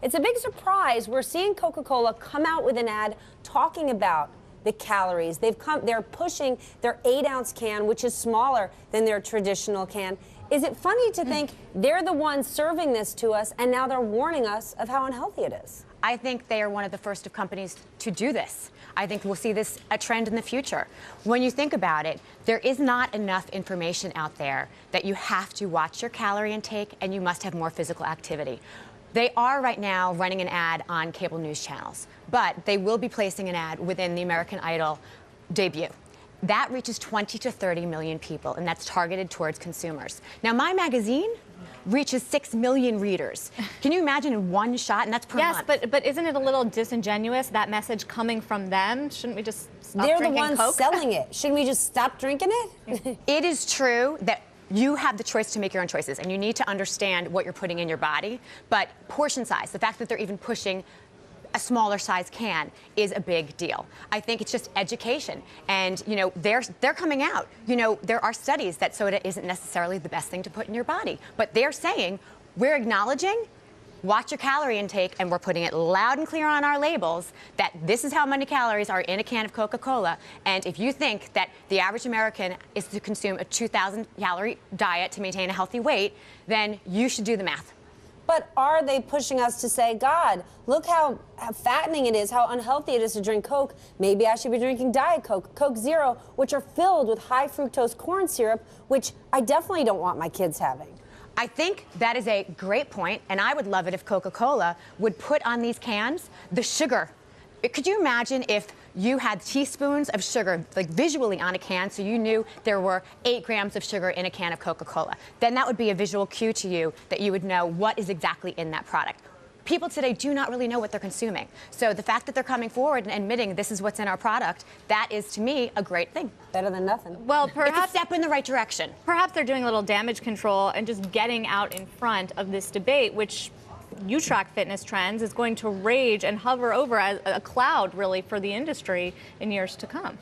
It's a big surprise. We're seeing Coca-Cola come out with an ad talking about the calories. They're pushing their 8-ounce can, which is smaller than their traditional can. Is it funny to think they're the ones serving this to us, and now they're warning us of how unhealthy it is? I think they are one of the first of companies to do this. I think we'll see this a trend in the future. When you think about it, there is not enough information out there that you have to watch your calorie intake and you must have more physical activity. They are right now running an ad on cable news channels, but they will be placing an ad within the American Idol debut. That reaches 20 to 30 million people, and that's targeted towards consumers. Now, my magazine reaches 6 million readers. Can you imagine in one shot? And that's per month. Yes, but isn't it a little disingenuous, that message coming from them? Shouldn't we just stop They're drinking the ones Coke? selling it. Shouldn't we just stop drinking it? It is true that you have the choice to make your own choices, and you need to understand what you're putting in your body. But portion size, the fact that they're even pushing a smaller size can is a big deal. I think it's just education. And, you know, they're coming out. You know, there are studies that soda isn't necessarily the best thing to put in your body. But they're saying, we're acknowledging, watch your calorie intake, and we're putting it loud and clear on our labels that this is how many calories are in a can of Coca-Cola. And if you think that the average American is to consume a 2,000-calorie diet to maintain a healthy weight, then you should do the math. But are they pushing us to say, God, look how fattening it is, how unhealthy it is to drink Coke. Maybe I should be drinking Diet Coke, Coke Zero, which are filled with high fructose corn syrup, which I definitely don't want my kids having. I think that is a great point, and I would love it if Coca-Cola would put on these cans the sugar. Could you imagine if you had teaspoons of sugar, like visually on a can, so you knew there were 8 grams of sugar in a can of Coca-Cola? Then that would be a visual cue to you that you would know what is exactly in that product. People today do not really know what they're consuming. So the fact that they're coming forward and admitting this is what's in our product, that is, to me, a great thing. Better than nothing. Well, It's perhaps a step in the right direction. Perhaps they're doing a little damage control and just getting out in front of this debate, which you track fitness trends, is going to rage and hover over as a cloud, really, for the industry in years to come.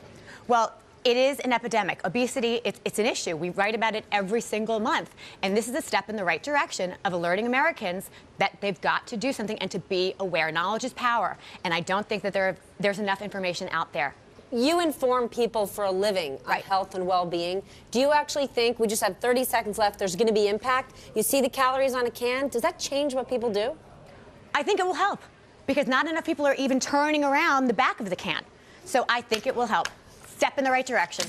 Well, it is an epidemic. Obesity, it's an issue. We write about it every single month. And this is a step in the right direction of alerting Americans that they've got to do something and to be aware. Knowledge is power. And I don't think that there's enough information out there. You inform people for a living on health and well-being. Do you actually think, we just have 30 seconds left, there's going to be impact? You see the calories on a can. Does that change what people do? I think it will help, because not enough people are even turning around the back of the can. So I think it will help. Step in the right direction.